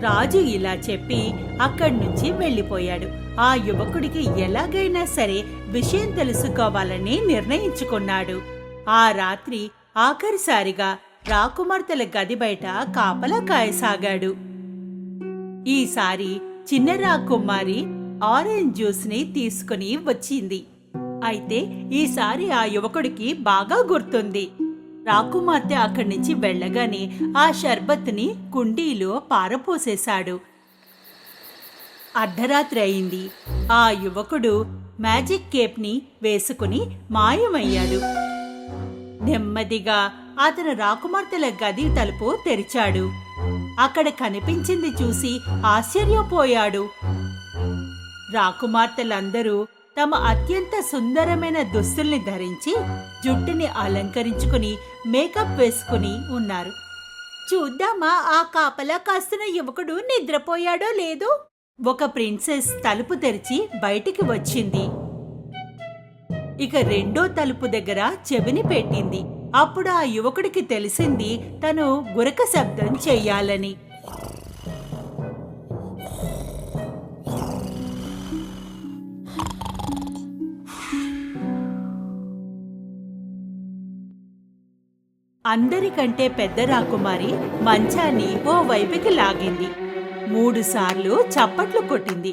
రాజు ఇలా చెప్పి అక్కడి నుంచి వెళ్ళిపోయాడు. ఆ యువకుడికి ఎలాగైనా సరే విషయం తెలుసుకోవాలని నిర్ణయించుకున్నాడు. ఆ రాత్రి ఆఖరిసారిగా రాకుమార్తెల గది బయట కాపలా కాయసాగాడు. ఈసారి చిన్న రాకుమారి ఆరెంజ్ జ్యూస్ ని తీసుకుని వచ్చింది. అయితే ఈసారి ఆ యువకుడికి బాగా గుర్తుంది. రాకుమార్తె అక్కడి నుంచి వెళ్ళగానే ఆ షర్బత్ని కుండీలో పారపోసేశాడు. అర్ధరాత్రి అయింది. ఆ యువకుడు మ్యాజిక్ కేప్ని వేసుకుని మాయమయ్యాడు. నెమ్మదిగా అతను రాకుమార్తెల గది తలుపు తెరిచాడు. అక్కడ కనిపించింది చూసి ఆశ్చర్యపోయాడు. రాకుమార్తెలందరూ తమ అత్యంత సుందరమైన దుస్తుల్ని ధరించి జుట్టుని అలంకరించుకుని మేకప్ వేసుకుని ఉన్నారు. చూద్దామా ఆ కాపలా కాస్తున్న యువకుడు నిద్రపోయాడో లేదో. ఒక ప్రిన్సెస్ తలుపు తెరిచి బయటికి వచ్చింది. ఇక రెండో తలుపు దగ్గర చెవిని పెట్టింది. అప్పుడు ఆ యువకుడికి తెలిసింది తను గురక శబ్దం చెయ్యాలని. అందరికంటే పెద్ద రాకుమారి మంచాన్ని ఓ వైపుకి లాగింది. 3 సార్లు చప్పట్లు కొట్టింది.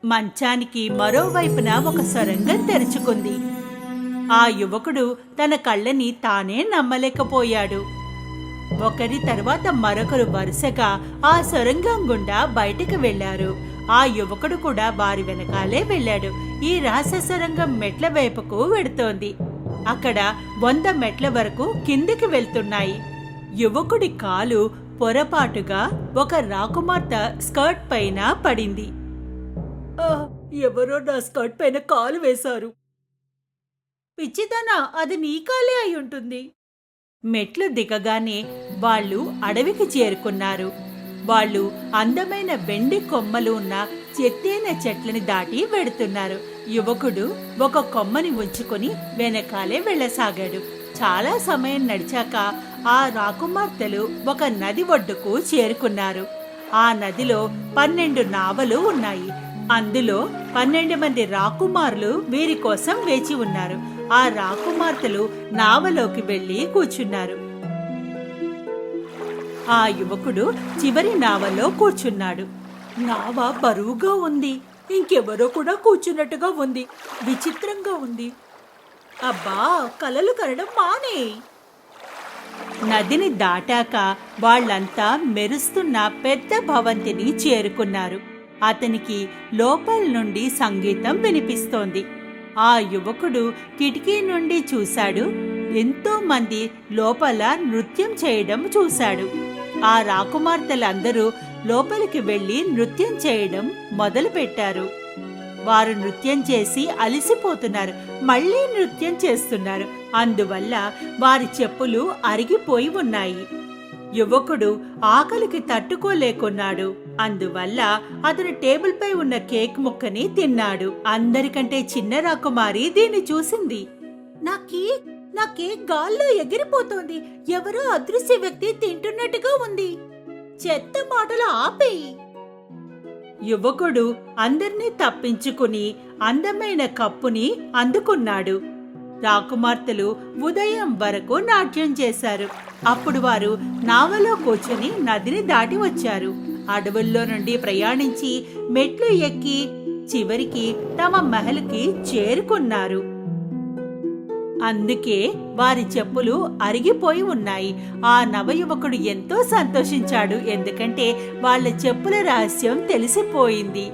మంచానికి మరోవైపున ఒక సొరంగం తెరుచుకుంది. ఆ యువకుడు తన కళ్ళని తానే నమ్మలేకపోయాడు. ఒకరి తర్వాత మరొకరు వరుసగా ఆ సొరంగం గుండా బయటికి వెళ్లారు. ఆ యువకుడు కూడా వారి వెనకాలే వెళ్ళాడు. ఈ రహస్య సొరంగం మెట్ల వైపుకు వెడుతోంది. అక్కడ 100 మెట్ల వరకు కిందికి వెళ్తున్నాయి. యువకుడి కాలు పొరపాటుగా ఒక రాకుమార్తె స్కర్ట్ పైన పడింది. ఎవరో నా స్కర్ట్ పైన కాలు వేశారు. పిచ్చిదనా, అది నీ కాలే అయి ఉంటుంది. మెట్లు దిగగానే వాళ్ళు అడవికి చేరుకున్నారు. వాళ్ళు అందమైన వెండి కొమ్మలు ఉన్న ఎత్తైన చెట్లని దాటి వెడుతున్నారు. యువకుడు ఒక కొమ్మని ఉంచుకొని వెనకాలే వెళ్ళసాగాడు. చాలా సమయం నడిచాక ఆ రాకుమార్తెలు ఒక నది ఒడ్డుకు చేరుకున్నారు. ఆ నదిలో 12 నావలు ఉన్నాయి. అందులో 12 మంది రాకుమారులు వీరి కోసం వేచి ఉన్నారు. ఆ రాకుమార్తెలు నావలోకి వెళ్లి కూర్చున్నారు. ఆ యువకుడు చివరి నావలో కూర్చున్నాడు. నావ బరువుగా ఉంది. ఇంకెవరో కూడా కూర్చున్నట్టుగా ఉంది. విచిత్రంగా ఉంది. అబ్బా, కలలు కనడం మానే. నదిని దాటాక వాళ్ళంతా మెరుస్తున్న పెద్ద భవంతిని చేరుకున్నారు. అతనికి లోపల నుండి సంగీతం వినిపిస్తోంది. ఆ యువకుడు కిటికీ నుండి చూశాడు. ఎంతో మంది లోపల నృత్యం చేయడం చూశాడు. ఆ రాకుమార్తెలందరూ లోపలికి వెళ్లి నృత్యం చేయడం మొదలుపెట్టారు. వారు నృత్యం చేసి అలసిపోతున్నారు. మళ్లీ నృత్యం చేస్తున్నారు. అందువల్ల వారి చెప్పులు అరిగిపోయి ఉన్నాయి. యువకుడు ఆకలికి తట్టుకోలేకున్నాడు. అందువల్ల అతను టేబుల్ పై ఉన్న కేక్ ముక్కని తిన్నాడు. అందరికంటే చిన్న రాకుమారి దీన్ని చూసింది. నా కేక్ గాల్లో ఎగిరిపోతోంది. ఎవరో అదృశ్య వ్యక్తి తింటున్నట్టుగా ఉంది. చెత్త మాటలు ఆపేయి. యువకుడు అందర్నీ తప్పించుకుని అందమైన కప్పుని అందుకున్నాడు. రాకుమార్తెలు ఉదయం వరకు నాట్యం చేశారు. అప్పుడు వారు నావలో కూర్చొని నదిని దాటి వచ్చారు. అడవుల్లో నుండి ప్రయాణించి మెట్లు ఎక్కి చివరికి తమ మహల్కి చేరుకున్నారు. అందుకే వారి చెప్పులు అరిగిపోయి ఉన్నాయి. ఆ నవయువకుడు ఎంతో సంతోషించాడు. ఎందుకంటే వాళ్ళ చెప్పుల రహస్యం తెలిసిపోయింది.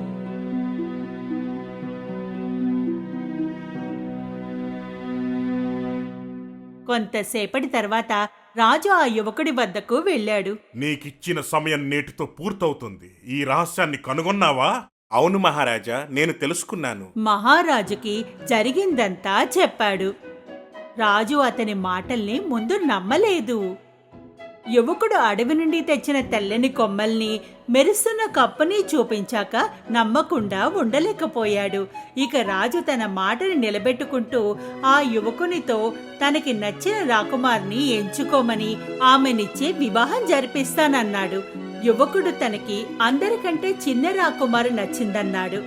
కొంతసేపటి తర్వాత రాజు ఆ యువకుడి వద్దకు వెళ్ళాడు. నీకిచ్చిన సమయం నేటితో పూర్తవుతుంది. ఈ రహస్యాన్ని కనుగొన్నావా? అవును మహారాజా, నేను తెలుసుకున్నాను. మహారాజుకి జరిగిందంతా చెప్పాడు. రాజు అతని మాటల్ని ముందు నమ్మలేదు. యువకుడు అడవి నుండి తెచ్చిన తెల్లని కొమ్మల్ని, మెరుస్తున్న కప్పుని చూపించాక నమ్మకుండా ఉండలేకపోయాడు. ఇక రాజు తన మాటని నిలబెట్టుకుంటూ ఆ యువకునితో తనకి నచ్చిన రాకుమార్ని ఎంచుకోమని ఆమెనిచ్చే వివాహం జరిపిస్తానన్నాడు. యువకుడు తనకి అందరికంటే చిన్న రాకుమారు నచ్చిందన్నాడు.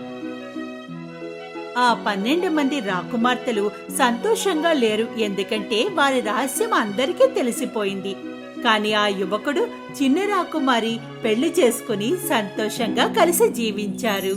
ఆ 12 మంది రాకుమార్తెలు సంతోషంగా లేరు, ఎందుకంటే వారి రహస్యం అందరికీ తెలిసిపోయింది. కాని ఆ యువకుడు చిన్న రాకుమారి పెళ్లి చేసుకుని సంతోషంగా కలిసి జీవించారు.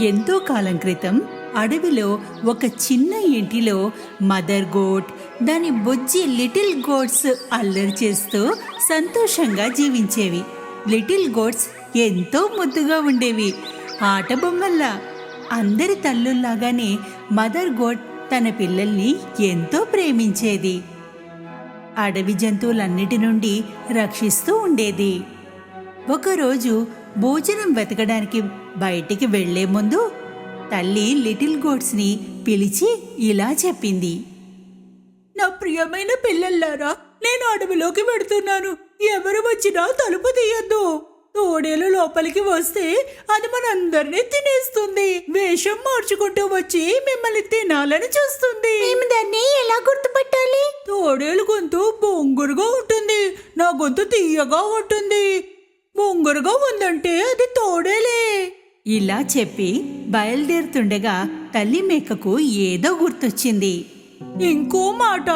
ఎంతో కాలం క్రితం అడవిలో ఒక చిన్న ఇంటిలో మదర్ గోట్, దాని బుజ్జి లిటిల్ గోట్స్ అల్లరి చేస్తూ సంతోషంగా జీవించేవి. లిటిల్ గోట్స్ ఎంతో ముద్దుగా ఉండేవి, ఆట బొమ్మల్లా. అందరి తల్లుల్లాగానే మదర్ గోట్ తన పిల్లల్ని ఎంతో ప్రేమించేది. అడవి జంతువులన్నిటి నుండి రక్షిస్తూ ఉండేది. ఒకరోజు భోజనం వెతకడానికి బయటికి వెళ్లే ముందు తల్లి లిటిల్ గోట్స్ని పిలిచి ఇలా చెప్పింది. నా ప్రియమైన పిల్లల్లారా, నేను అడవిలోకి వెడుతున్నాను. ఎవరు వచ్చినా తలుపు తీయద్దు. తోడేలు లోపలికి వస్తే అది మనందరినీ తినేస్తుంది. వేషం మార్చుకుంటూ వచ్చి మిమ్మల్ని తినాలని చూస్తుంది. మేము దాన్ని ఎలా గుర్తుపట్టాలి? తోడేలు గొంతు బొంగురుగా ఉంటుంది, నా గొంతు తీయగా ఉంటుంది. బొంగురుగా ఉందంటే అది తోడేలే. ఇలా చెప్పి బయలుదేరుతుండగా తల్లి మేకకు ఏదో గుర్తొచ్చింది. ఇంకో మాట,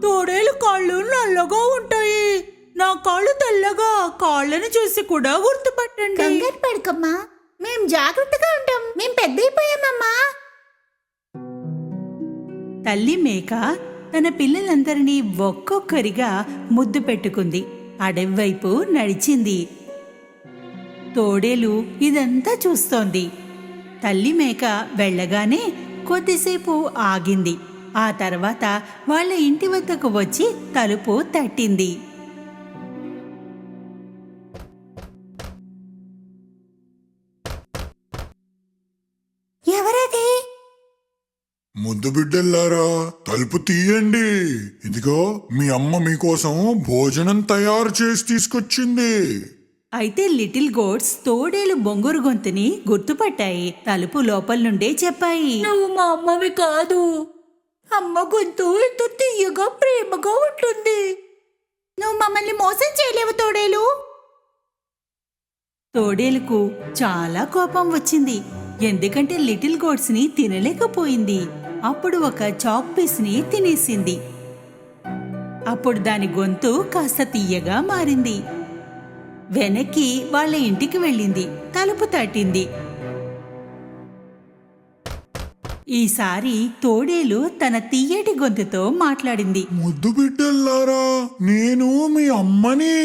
తోడేలు కాళ్ళు నల్లగా ఉంటాయి, నా కాళ్ళు తెల్లగా. కాళ్ళని చూసి కూడా గుర్తుపట్టండి. కంగారు పడకమ్మా, మేం జాగ్రత్తగా ఉంటాం. మేం పెద్దయిపోయామమ్మా. తల్లి మేక తన పిల్లలందరినీ ఒక్కొక్కరిగా ముద్దు పెట్టుకుంది. అడవి వైపు నడిచింది. తోడేలు ఇదంతా చూస్తోంది. తల్లి మేక వెళ్ళగానే కొద్దిసేపు ఆగింది. ఆ తర్వాత వాళ్ళ ఇంటి వద్దకు వచ్చి తలుపు తట్టింది. ఎవరది? ముద్దు బిడ్డల్లారా, తలుపు తీయండి. ఇదిగో మీ అమ్మ మీకోసం భోజనం తయారు చేసి తీసుకొచ్చింది. అయితే లిటిల్ గోట్స్ తోడేలు బొంగురు గొంతుని గుర్తుపట్టాయి. తలుపు లోపల నుండే చెప్పాయి. నువ్వు మా అమ్మవి కాదు. అమ్మ గొంతు ఎంతో తీయగా ప్రేమగా ఉంటుంది. నువ్వు మమ్మల్ని మోసం చేయలేవు తోడేలు. తోడేలుకు చాలా కోపం వచ్చింది, ఎందుకంటే లిటిల్ గోట్స్ ని తినలేకపోయింది. అప్పుడు ఒక చాక్ పీస్ ని తినేసింది. అప్పుడు దాని గొంతు కాస్త తీయగా మారింది. వెనక్కి వాళ్ళ ఇంటికి వెళ్ళింది. తలుపు తట్టింది. ఈసారి తోడేలు తన తీయటి గొంతుతో మాట్లాడింది. ముద్దు బిడ్డల్లారా, నేను మీ అమ్మని.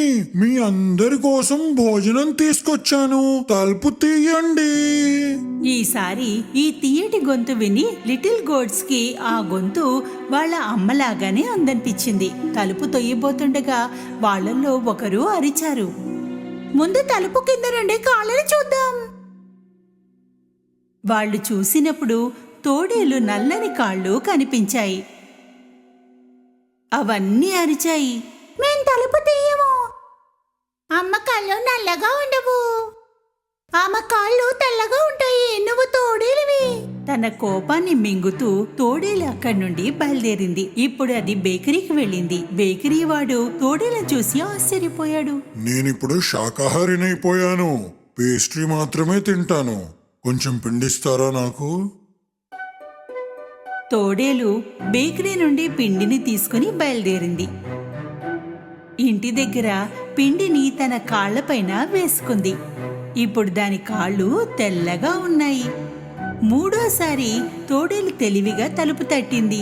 మీ అందరి కోసం భోజనం తీసుకొచ్చాను. తలుపు తీయండి. ఈసారి ఈ తీయటి గొంతు విని లిటిల్ గోట్స్ కి ఆ గొంతు వాళ్ళ అమ్మలాగానే అందనిపించింది. తలుపు తొయ్యబోతుండగా వాళ్ళల్లో ఒకరు అరిచారు. ముందు తలుపు కింద నుండి కాళ్ళని చూద్దాం. వాళ్ళు చూసినప్పుడు తోడేలు నల్లని కాళ్ళు కనిపించాయి. అవన్నీ అరిచాయి. మేం తలుపు తీయము. అమ్మ కాళ్ళు నల్లగా ఉండవు, ఆమె కాళ్ళు తెల్లగా ఉంటాయి. నువ్వు తోడేలివి. తన కోపాన్ని మింగుతూ తోడేలు అక్కడి నుండి బయలుదేరింది. ఇప్పుడు అది బేకరీకి వెళ్ళింది. బేకరీ వాడు తోడేలను చూసి ఆశ్చర్యపోయాడు. నేనిప్పుడు శాకాహారినైపోయాను. పేస్ట్రీ మాత్రమే తింటాను. కొంచెం పిండిస్తారా నాకు? తోడేలు బేకరీ నుండి పిండిని తీసుకుని బయలుదేరింది. ఇంటి దగ్గర పిండిని తన కాళ్లపైన వేసుకుంది. ఇప్పుడు దాని కాళ్ళు తెల్లగా ఉన్నాయి. మూడోసారి తోడేలు తెలివిగా తలుపు తట్టింది.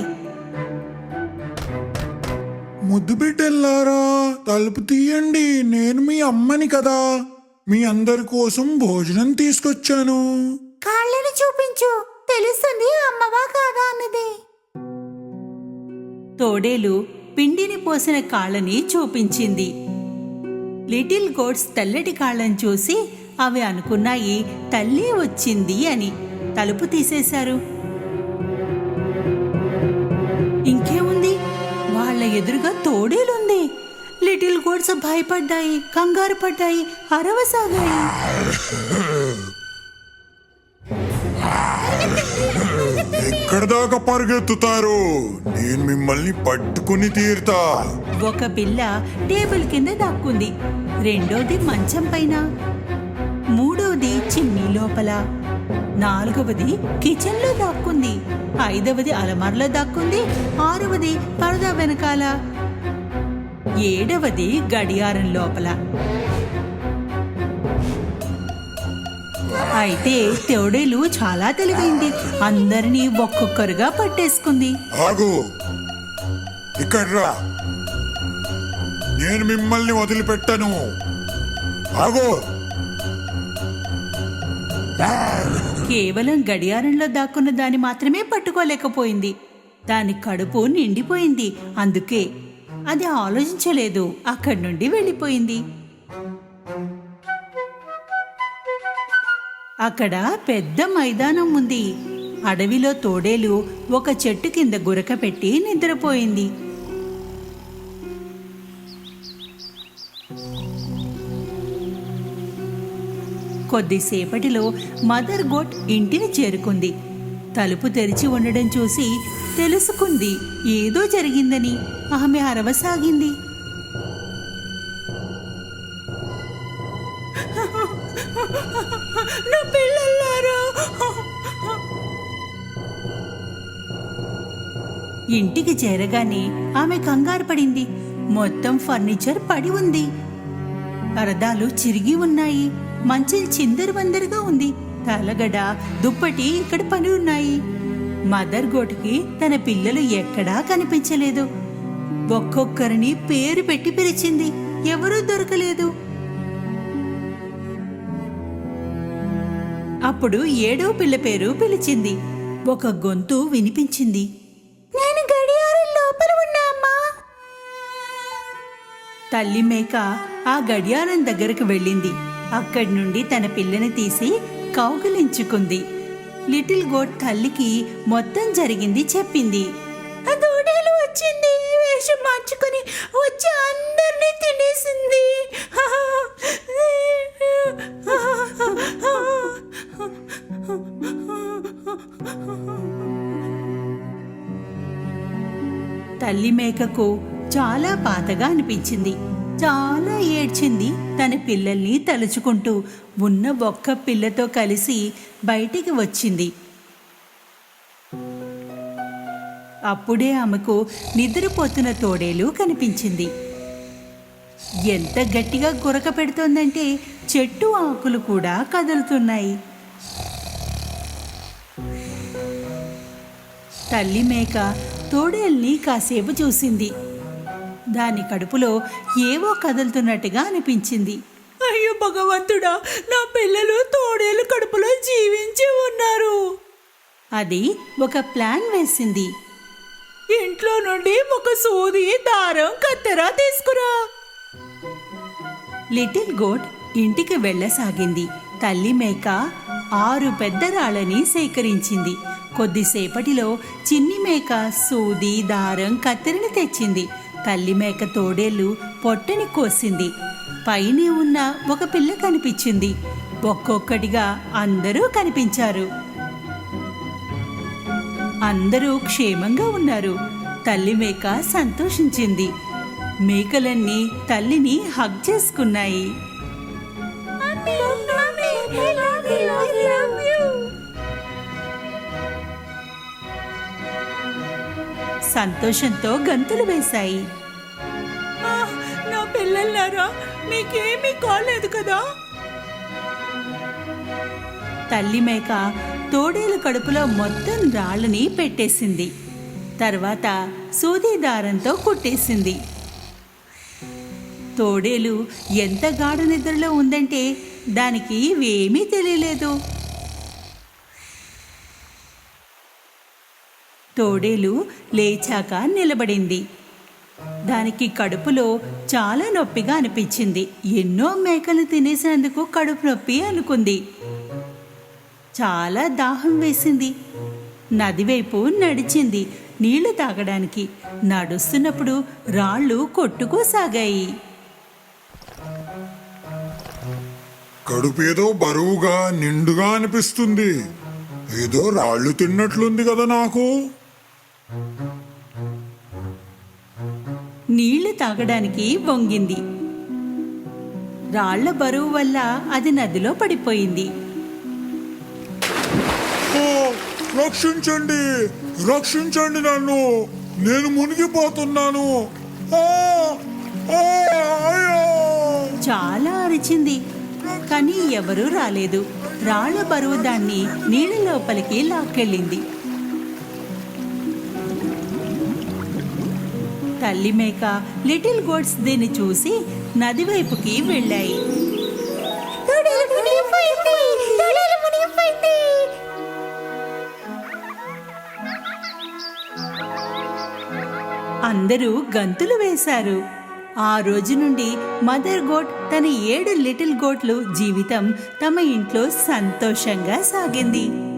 ముద్దు బిడ్డల్లారా తలుపు తీయండి, నేను మీ అమ్మని కదా. మీ అందరి కోసం భోజనం తీసుకొచ్చాను. కాళ్ళని చూపించు, తెలుస్తుంది అమ్మవా కాదా అన్నది. తోడేలు పిండిని పోసిన కాళ్ళని చూపించింది. లిటిల్ గోట్స్ తెల్లటి కాళ్ళని చూసి అవి అనుకున్నాయి తల్లి వచ్చింది అని. తలుపు తీసేశారు. ఇంకేముంది, వాళ్ళ ఎదురుగా తోడేలుంది. లిటిల్ గోట్స్ భయపడ్డాయి, కంగారు పడ్డాయి, అరవసాగాయి. ఎక్కడి దాకా పరిగెత్తుతారు? నేను మిమ్మల్ని పట్టుకుని తీరుతా. ఒక పిల్ల టేబుల్ కింద దాక్కుంది, రెండోది మంచం పైన, మూడోది చిమ్నీ లోపల, నాలుగవది కిచెన్లో దాక్కుంది, ఐదవది అలమార్లో దాక్కుంది, ఆరవది పరదా వెనకాల, ఏడవది గడియారం లోపల. అయితే తోడేలు చాలా తెలివైంది, అందరినీ ఒక్కొక్కరుగా పట్టేసుకుంది. ఆగు, ఇక్కడ రా. నేను మిమ్మల్ని వదిలిపెట్టను. ఆగు. కేవలం గడియారంలో దాక్కున్న దాన్ని మాత్రమే పట్టుకోలేకపోయింది. దాని కడుపు నిండిపోయింది. అందుకే అది ఆలోచించలేదు, అక్కడి నుండి వెళ్ళిపోయింది. అక్కడ పెద్ద మైదానం ఉంది. అడవిలో తోడేలు ఒక చెట్టు కింద గురక పెట్టి నిద్రపోయింది. కొద్దిసేపటిలో మదర్ గోట్ ఇంటిని చేరుకుంది. తలుపు తెరిచి ఉండడం చూసి తెలుసుకుంది ఏదో జరిగిందని. ఆమె అరవసాగింది. నా పిల్లలారా, ఇంటికి చేరగానే ఆమె కంగారు పడింది. మొత్తం ఫర్నిచర్ పడి ఉంది, పరదాలు చిరిగి ఉన్నాయి, మంచం చిందరవందరగా ఉంది, తలగడ దుప్పటి ఇక్కడ పడి ఉన్నాయి. మదర్ గోటుకి తన పిల్లలు ఎక్కడా కనిపించలేదు. ఒక్కొక్కరిని పేరు పెట్టి పిలిచింది, ఎవరూ దొరకలేదు. అప్పుడు ఏడో పిల్ల పేరు పిలిచింది. ఒక గొంతు వినిపించింది, నేను గడియారం లోపల ఉన్నా అమ్మా. తల్లి మేక ఆ గడియారం దగ్గరకు వెళ్ళింది. అక్కడి నుండి తన పిల్లని తీసి కౌగిలించుకుంది. లిటిల్ గోట్ తల్లికి మొత్తం జరిగింది చెప్పింది. ఆ తోడేలు వచ్చింది, వేషం మార్చుకుని వచ్చి అందరినీ తినేసింది. తల్లి మేకకు చాలా బాధగా అనిపించింది. చాలా ఏడ్చింది. తన పిల్లల్ని తలుచుకుంటూ ఉన్న ఒక్క పిల్లతో కలిసి బయటికి వచ్చింది. అప్పుడే ఆమెకు నిద్రపోతున్న తోడేలు కనిపించింది. ఎంత గట్టిగా గురక పెడుతోందంటే చెట్టు ఆకులు కూడా కదులుతున్నాయి. తల్లి మేక తోడేల్ని కాసేపు చూసింది. దాని కడుపులో ఏవో కదులుతున్నట్టుగా అనిపించింది. అయ్యో భగవంతుడా, నా పిల్లలు తోడేలు కడుపులో జీవించి ఉన్నారు. అది ఒక ప్లాన్ వేసింది. ఇంట్లో నుండి ఒక సూది, దారం, కత్తెర తీసుకురా. లిటిల్ గోట్ ఇంటికి వెళ్ళసాగింది. తల్లి మేక 6 పెద్ద రాళ్ళని సేకరించింది. కొద్దిసేపటిలో చిన్ని మేక సూది, దారం, కత్తెరని తెచ్చింది. తల్లి మేక తోడేళ్ళు పొట్టని కోసింది. పైనే ఉన్న ఒక పిల్ల కనిపించింది. ఒక్కొక్కటిగా అందరూ కనిపించారు. అందరూ క్షేమంగా ఉన్నారు. తల్లి మేక సంతోషించింది. మేకలన్నీ తల్లిని హగ్ చేసుకున్నాయి. సంతోషంతో గంతులు వేశాయి. నా పిల్లలారా, మీకేమీ కాలేదు కదా? తల్లి మేక తోడేలు కడుపులో మొత్తం రాళ్ళని పెట్టేసింది. తర్వాత సూది దారంతో కుట్టేసింది. తోడేలు ఎంత గాఢ నిద్రలో ఉందంటే దానికి ఇవేమీ తెలియలేదు. తోడేలు లేచాక నిలబడింది. దానికి కడుపులో చాలా నొప్పిగా అనిపించింది. ఎన్నో మేకలు తినేసినందుకు కడుపు నొప్పి అనుకుంది. చాలా దాహం వేసింది. నది వైపు నడిచింది నీళ్లు తాగడానికి. నడుస్తున్నప్పుడు రాళ్ళు కొట్టుకోసాగాయి. కడుపేదో బరువుగా నిండుగా అనిపిస్తుంది. ఏదో రాళ్ళు తిన్నట్లుంది కదా నాకు. నీళ్లు తాగడానికి వంగింది. రాళ్ల బరువు వల్ల అది నదిలో పడిపోయింది. ఓ, రక్షించండి, రక్షించండి నన్ను, నేను మునిగిపోతున్నాను. ఆ, ఆ, అయ్యో! చాలా అరిచింది, కానీ ఎవరూ రాలేదు. రాళ్ల బరువు దాన్ని నీళ్ళ లోపలికి లాక్కెళ్ళింది. తల్లి మేక, లిటిల్ గోట్స్ దీన్ని చూసి నది వైపుకి వెళ్ళాయి. అందరూ గంతులు వేశారు. ఆ రోజు నుండి మదర్ గోట్ తన 7 లిటిల్ గోట్లు జీవితం తమ ఇంట్లో సంతోషంగా సాగింది.